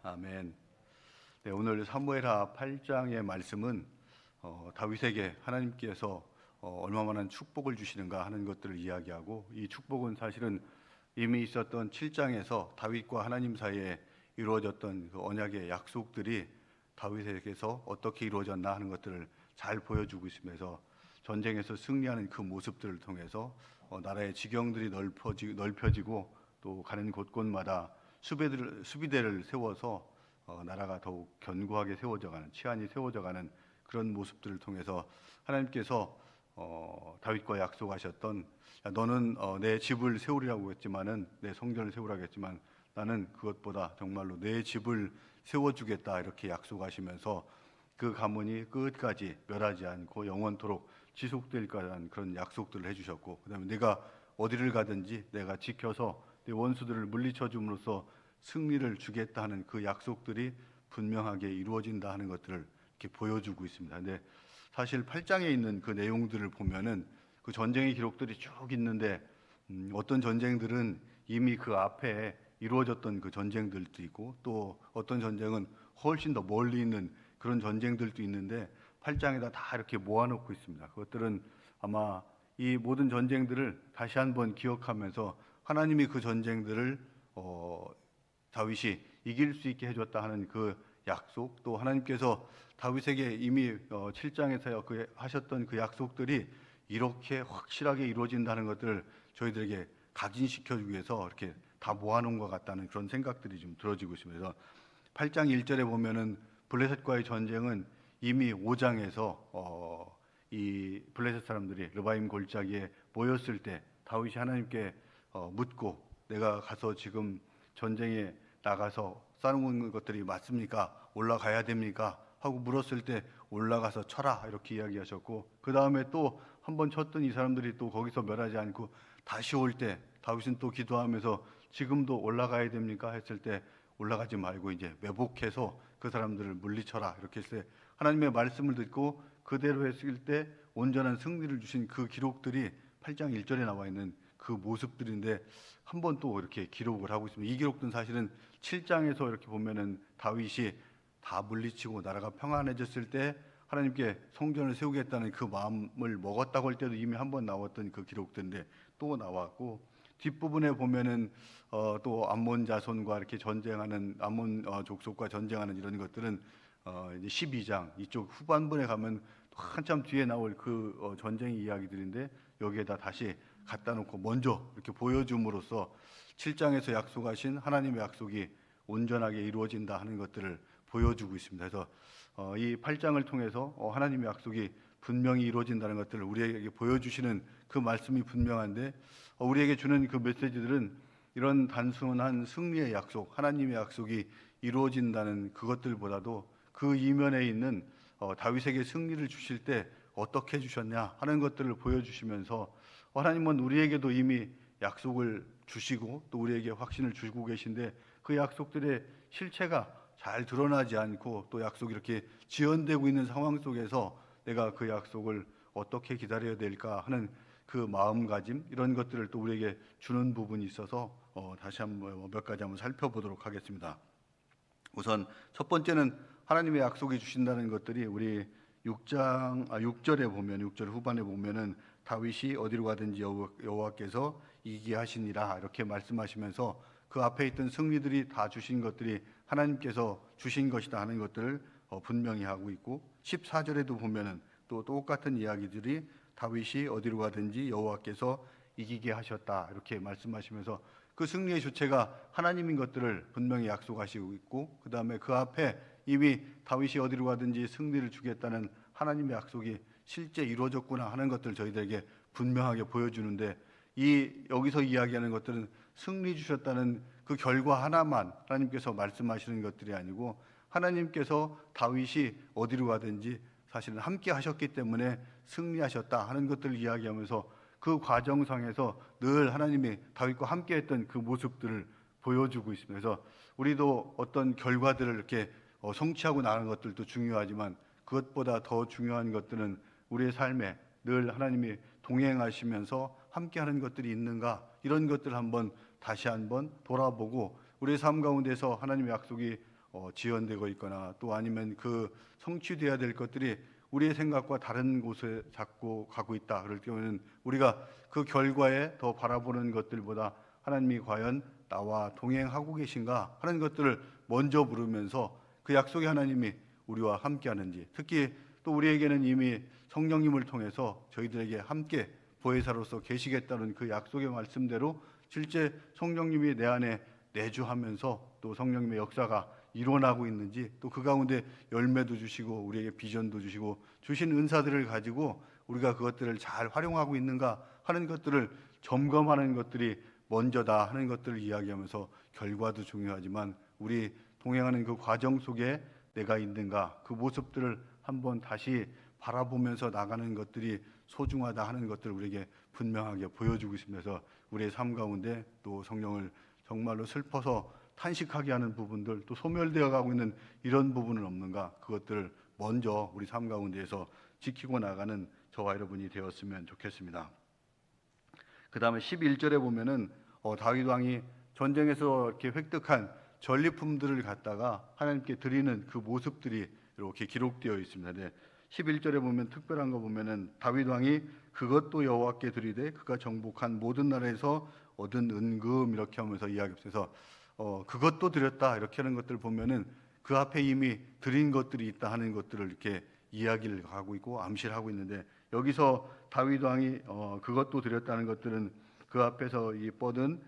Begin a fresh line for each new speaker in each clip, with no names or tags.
아멘. 네, 오늘 사무엘하 8장의 말씀은 다윗에게 하나님께서 얼마만한 축복을 주시는가 하는 것들을 이야기하고, 이 축복은 사실은 이미 있었던 7장에서 다윗과 하나님 사이에 이루어졌던 그 언약의 약속들이 다윗에게서 어떻게 이루어졌나 하는 것들을 잘 보여주고 있으면서 전쟁에서 승리하는 그 모습들을 통해서 나라의 지경들이 넓혀지고 또 가는 곳곳마다 수비대를 세워서 나라가 더욱 견고하게 세워져가는, 치안이 세워져가는 그런 모습들을 통해서 하나님께서 다윗과 약속하셨던, 너는 내 집을 세우리라고 했지만은, 내 성전을 세우라고 했지만 나는 그것보다 정말로 내 집을 세워주겠다, 이렇게 약속하시면서 그 가문이 끝까지 멸하지 않고 영원토록 지속될 거라는 그런 약속들을 해주셨고, 그 다음에 내가 어디를 가든지 내가 지켜서 내 원수들을 물리쳐 줌으로써 승리를 주겠다 하는 그 약속들이 분명하게 이루어진다 하는 것들을 이렇게 보여주고 있습니다. 근데 사실 8장에 있는 그 내용들을 보면은 그 전쟁의 기록들이 쭉 있는데, 어떤 전쟁들은 이미 그 앞에 이루어졌던 그 전쟁들도 있고, 또 어떤 전쟁은 훨씬 더 멀리 있는 그런 전쟁들도 있는데 8장에다 다 이렇게 모아놓고 있습니다. 그것들은 아마 이 모든 전쟁들을 다시 한번 기억하면서 하나님이 그 전쟁들을 다윗이 이길 수 있게 해줬다 하는 그 약속, 또 하나님께서 다윗에게 이미 7장에서 하셨던 그 약속들이 이렇게 확실하게 이루어진다는 것들을 저희들에게 각인시켜주기 위해서 이렇게 다 모아놓은 것 같다는 그런 생각들이 좀 들어지고 있습니다. 그래서 8장 1절에 보면은 블레셋과의 전쟁은 이미 5장에서 이 블레셋 사람들이 르바임 골짜기에 모였을 때 다윗이 하나님께 묻고, 내가 가서 지금 전쟁에 나가서 싸우는 것들이 맞습니까? 올라가야 됩니까? 하고 물었을 때 올라가서 쳐라, 이렇게 이야기하셨고, 그 다음에 또 한 번 쳤던 이 사람들이 또 거기서 멸하지 않고 다시 올 때 다윗은 또 기도하면서 지금도 올라가야 됩니까? 했을 때 올라가지 말고 이제 매복해서 그 사람들을 물리쳐라, 이렇게 했을 때 하나님의 말씀을 듣고 그대로 했을 때 온전한 승리를 주신 그 기록들이 8장 1절에 나와 있는 그 모습들인데, 한 번 또 이렇게 기록을 하고 있습니다. 이 기록들은 사실은 7장에서 이렇게 보면은 다윗이 다 물리치고 나라가 평안해졌을 때 하나님께 성전을 세우겠다는 그 마음을 먹었다고 할 때도 이미 한 번 나왔던 그 기록들인데 또 나왔고, 뒷부분에 보면은 또 암몬 자손과 이렇게 전쟁하는, 암몬 족속과 전쟁하는 이런 것들은 이제 12장 이쪽 후반부에 가면 한참 뒤에 나올 그 전쟁 이야기들인데, 여기에다 다시 갖다 놓고 먼저 이렇게 보여줌으로써 7장에서 약속하신 하나님의 약속이 온전하게 이루어진다 하는 것들을 보여주고 있습니다. 그래서 이 8장을 통해서 하나님의 약속이 분명히 이루어진다는 것들을 우리에게 보여주시는 그 말씀이 분명한데, 우리에게 주는 그 메시지들은 이런 단순한 승리의 약속, 하나님의 약속이 이루어진다는 그것들보다도 그 이면에 있는 다윗에게 승리를 주실 때 어떻게 주셨냐 하는 것들을 보여주시면서, 하나님은 우리에게도 이미 약속을 주시고 또 우리에게 확신을 주고 계신데, 그 약속들의 실체가 잘 드러나지 않고 또 약속이 이렇게 지연되고 있는 상황 속에서 내가 그 약속을 어떻게 기다려야 될까 하는 그 마음가짐, 이런 것들을 또 우리에게 주는 부분이 있어서 다시 한번 몇 가지 한번 살펴보도록 하겠습니다. 우선 첫 번째는 하나님의 약속이 주신다는 것들이 우리 6절에 보면, 6절 후반에 보면은 다윗이 어디로 가든지 여호와께서 이기게 하시니라, 이렇게 말씀하시면서 그 앞에 있던 승리들이 다 주신 것들이 하나님께서 주신 것이다 하는 것들을 분명히 하고 있고, 14절에도 보면은 또 똑같은 이야기들이 다윗이 어디로 가든지 여호와께서 이기게 하셨다, 이렇게 말씀하시면서 그 승리의 주체가 하나님인 것들을 분명히 약속하시고 있고, 그 다음에 그 앞에 이미 다윗이 어디로 가든지 승리를 주겠다는 하나님의 약속이 실제 이루어졌구나 하는 것들을 저희들에게 분명하게 보여주는데, 여기서 이야기하는 것들은 승리 주셨다는 그 결과 하나만 하나님께서 말씀하시는 것들이 아니고, 하나님께서 다윗이 어디로 가든지 사실은 함께 하셨기 때문에 승리하셨다 하는 것들을 이야기하면서 그 과정상에서 늘 하나님이 다윗과 함께 했던 그 모습들을 보여주고 있습니다. 그래서 우리도 어떤 결과들을 이렇게 성취하고 나가는 것들도 중요하지만, 그것보다 더 중요한 것들은 우리의 삶에 늘 하나님이 동행하시면서 함께하는 것들이 있는가, 이런 것들을 다시 한번 돌아보고 우리의 삶 가운데서 하나님의 약속이 지연되고 있거나 또 아니면 그 성취돼야 될 것들이 우리의 생각과 다른 곳에 자꾸 가고 있다. 그럴 경우에는 우리가 그 결과에 더 바라보는 것들보다 하나님이 과연 나와 동행하고 계신가 하는 것들을 먼저 물으면서 그 약속의 하나님이 우리와 함께하는지, 특히 또 우리에게는 이미 성령님을 통해서 저희들에게 함께 보혜사로서 계시겠다는 그 약속의 말씀대로 실제 성령님이 내 안에 내주하면서 또 성령님의 역사가 일어나고 있는지, 또 그 가운데 열매도 주시고 우리에게 비전도 주시고 주신 은사들을 가지고 우리가 그것들을 잘 활용하고 있는가 하는 것들을 점검하는 것들이 먼저다 하는 것들을 이야기하면서, 결과도 중요하지만 우리 동행하는 그 과정 속에 내가 있는가, 그 모습들을 한번 다시 바라보면서 나가는 것들이 소중하다 하는 것들을 우리에게 분명하게 보여주고 있습니다. 그래서 우리의 삶 가운데 또 성령을 정말로 슬퍼서 탄식하게 하는 부분들, 또 소멸되어 가고 있는 이런 부분은 없는가, 그것들을 먼저 우리 삶 가운데에서 지키고 나가는 저와 여러분이 되었으면 좋겠습니다. 그 다음에 11절에 보면은 다윗 왕이 전쟁에서 이렇게 획득한 전리품들을 갖다가 하나님께 드리는 그 모습들이 이렇게 기록되어 있습니다. 네. 11절에 보면 특별한 거 보면은 다윗 왕이 그것도 여호와께 드리되 그가 정복한 모든 나라에서 얻은 은금, 이렇게 하면서 이야기해서 그것도 드렸다 이렇게 하는 것들 보면은 그 앞에 이미 드린 것들이 있다 하는 것들을 이렇게 이야기를 하고 있고 암시를 하고 있는데, 여기서 다윗 왕이 그것도 드렸다는 것들은 그 앞에서 이 뻗은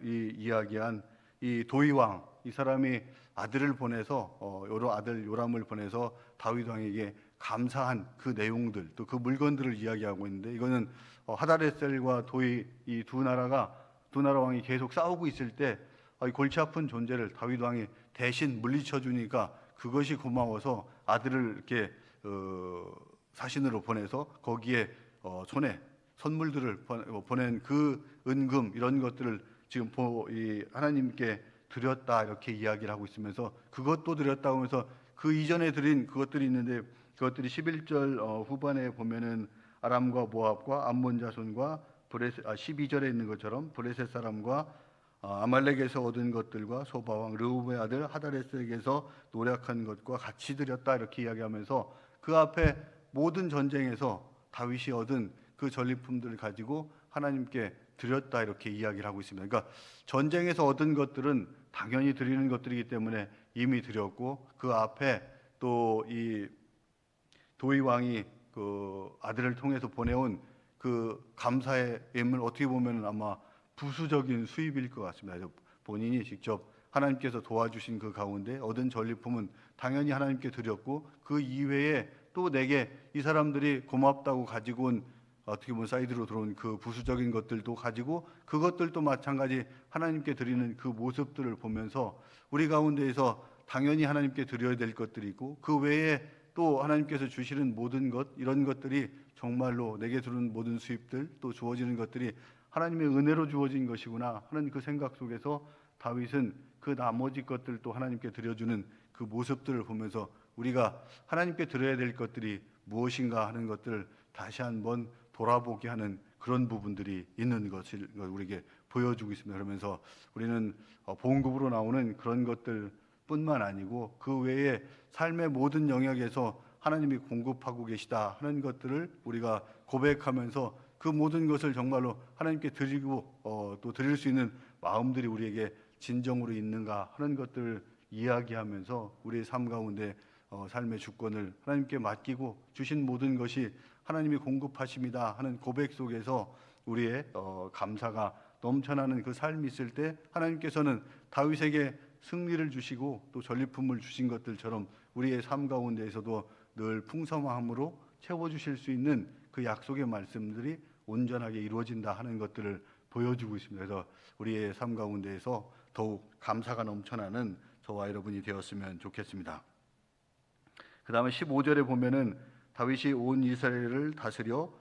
이 이야기한 이 도위 왕, 이 사람이 아들을 보내서 여러 아들 요람을 보내서 다윗 왕에게 감사한 그 내용들, 또 그 물건들을 이야기하고 있는데, 이거는 하다레셀과 도위 이 두 나라 왕이 계속 싸우고 있을 때 이 골치 아픈 존재를 다윗 왕이 대신 물리쳐 주니까 그것이 고마워서 아들을 이렇게 사신으로 보내서 거기에 손에 선물들을 보낸 그 은금, 이런 것들을 지금 이 하나님께 드렸다 이렇게 이야기를 하고 있으면서, 그것도 드렸다고 하면서 그 이전에 드린 그것들이 있는데, 그것들이 11절 후반에 보면은 아람과 모압과 암몬 자손과 12절에 있는 것처럼 브레셋 사람과 아말렉에서 얻은 것들과 소바왕 르우의 아들 하다레스에게서 노력한 것과 같이 드렸다 이렇게 이야기하면서, 그 앞에 모든 전쟁에서 다윗이 얻은 그 전리품들을 가지고 하나님께 드렸다 이렇게 이야기를 하고 있습니다. 그러니까 전쟁에서 얻은 것들은 당연히 드리는 것들이기 때문에 이미 드렸고, 그 앞에 또 이 도위 왕이 그 아들을 통해서 보내온 그 감사의 예물, 어떻게 보면 아마 부수적인 수입일 것 같습니다. 그래서 본인이 직접 하나님께서 도와주신 그 가운데 얻은 전리품은 당연히 하나님께 드렸고, 그 이외에 또 내게 이 사람들이 고맙다고 가지고 온, 어떻게 보면 사이드로 들어온 그 부수적인 것들도 가지고 그것들도 마찬가지 하나님께 드리는 그 모습들을 보면서 우리 가운데에서 당연히 하나님께 드려야 될 것들이 있고, 그 외에 또 하나님께서 주시는 모든 것, 이런 것들이 정말로 내게 들어오는 모든 수입들, 또 주어지는 것들이 하나님의 은혜로 주어진 것이구나 하는 그 생각 속에서 다윗은 그 나머지 것들도 하나님께 드려주는 그 모습들을 보면서 우리가 하나님께 드려야 될 것들이 무엇인가 하는 것들을 다시 한번 돌아보게 하는 그런 부분들이 있는 것을 우리에게 보여주고 있습니다. 그러면서 우리는 보응급으로 나오는 그런 것들뿐만 아니고 그 외에 삶의 모든 영역에서 하나님이 공급하고 계시다 하는 것들을 우리가 고백하면서 그 모든 것을 정말로 하나님께 드리고 또 드릴 수 있는 마음들이 우리에게 진정으로 있는가 하는 것들을 이야기하면서 우리의 삶 가운데 삶의 주권을 하나님께 맡기고 주신 모든 것이 하나님이 공급하십니다 하는 고백 속에서 우리의 감사가 넘쳐나는 그 삶이 있을 때, 하나님께서는 다윗에게 승리를 주시고 또 전리품을 주신 것들처럼 우리의 삶 가운데에서도 늘 풍성함으로 채워주실 수 있는 그 약속의 말씀들이 온전하게 이루어진다 하는 것들을 보여주고 있습니다. 그래서 우리의 삶 가운데에서 더욱 감사가 넘쳐나는 저와 여러분이 되었으면 좋겠습니다. 그 다음에 15절에 보면은 다윗이 온 이스라엘을 다스려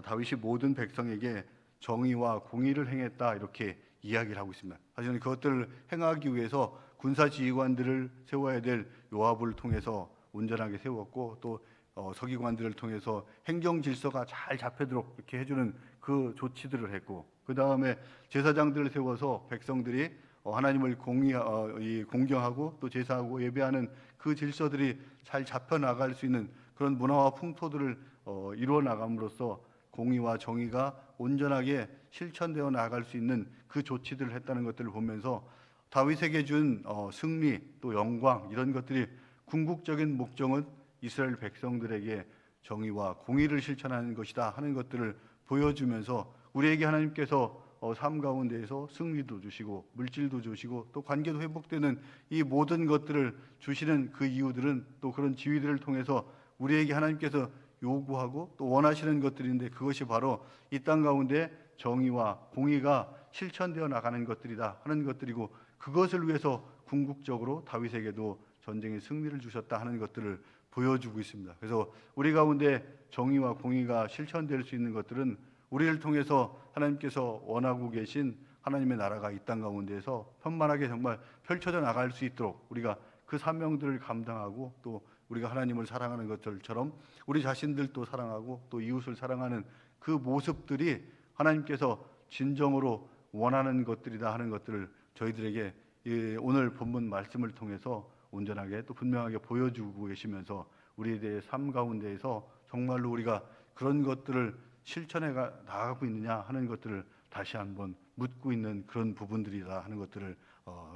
다윗이 모든 백성에게 정의와 공의를 행했다 이렇게 이야기를 하고 있습니다. 사실은 그것들을 행하기 위해서 군사 지휘관들을 세워야 될 요압을 통해서 온전하게 세웠고, 또 서기관들을 통해서 행정 질서가 잘 잡히도록 이렇게 해주는 그 조치들을 했고, 그 다음에 제사장들을 세워서 백성들이 하나님을 공경하고 또 제사하고 예배하는 그 질서들이 잘 잡혀 나갈 수 있는 그런 문화와 풍토들을 이루어 나감으로써 공의와 정의가 온전하게 실천되어 나갈 수 있는 그 조치들을 했다는 것들을 보면서 다윗에게 준 승리 또 영광 이런 것들이 궁극적인 목적은 이스라엘 백성들에게 정의와 공의를 실천하는 것이다 하는 것들을 보여주면서 우리에게 하나님께서 삶 가운데에서 승리도 주시고 물질도 주시고 또 관계도 회복되는 이 모든 것들을 주시는 그 이유들은 또 그런 지위들을 통해서 우리에게 하나님께서 요구하고 또 원하시는 것들인데 그것이 바로 이 땅 가운데 정의와 공의가 실천되어 나가는 것들이다 하는 것들이고 그것을 위해서 궁극적으로 다윗에게도 전쟁의 승리를 주셨다 하는 것들을 보여주고 있습니다. 그래서 우리 가운데 정의와 공의가 실천될 수 있는 것들은 우리를 통해서 하나님께서 원하고 계신 하나님의 나라가 이 땅 가운데에서 편만하게 정말 펼쳐져 나갈 수 있도록 우리가 그 사명들을 감당하고 또 우리가 하나님을 사랑하는 것들처럼 우리 자신들도 사랑하고 또 이웃을 사랑하는 그 모습들이 하나님께서 진정으로 원하는 것들이다 하는 것들을 저희들에게 오늘 본문 말씀을 통해서 온전하게 또 분명하게 보여주고 계시면서 우리에 대해 삶 가운데에서 정말로 우리가 그런 것들을 실천해 나가고 있느냐 하는 것들을 다시 한번 묻고 있는 그런 부분들이다 하는 것들을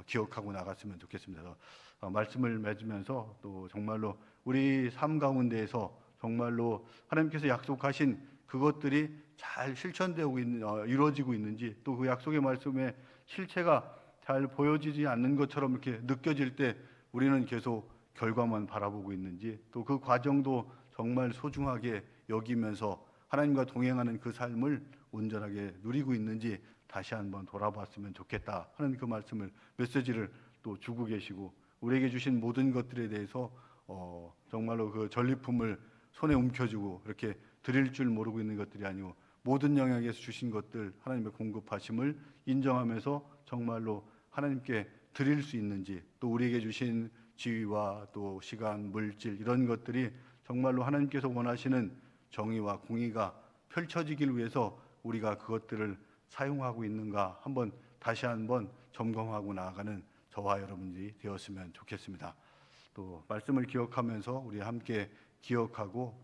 기억하고 나갔으면 좋겠습니다. 말씀을 맺으면서 또 정말로 우리 삶 가운데에서 정말로 하나님께서 약속하신 그것들이 잘 실천되고 있는 이루어지고 있는지 또 그 약속의 말씀의 실체가 잘 보여지지 않는 것처럼 이렇게 느껴질 때 우리는 계속 결과만 바라보고 있는지 또 그 과정도 정말 소중하게 여기면서 하나님과 동행하는 그 삶을 온전하게 누리고 있는지 다시 한번 돌아봤으면 좋겠다 하는 그 말씀을 메시지를 또 주고 계시고 우리에게 주신 모든 것들에 대해서 정말로 그 전리품을 손에 움켜쥐고 이렇게 드릴 줄 모르고 있는 것들이 아니고 모든 영역에서 주신 것들 하나님의 공급하심을 인정하면서 정말로 하나님께 드릴 수 있는지 또 우리에게 주신 지위와 또 시간, 물질 이런 것들이 정말로 하나님께서 원하시는 정의와 공의가 펼쳐지길 위해서 우리가 그것들을 사용하고 있는가 다시 한번 점검하고 나아가는 저와 여러분들이 되었으면 좋겠습니다. 또 말씀을 기억하면서 우리 함께 기억하고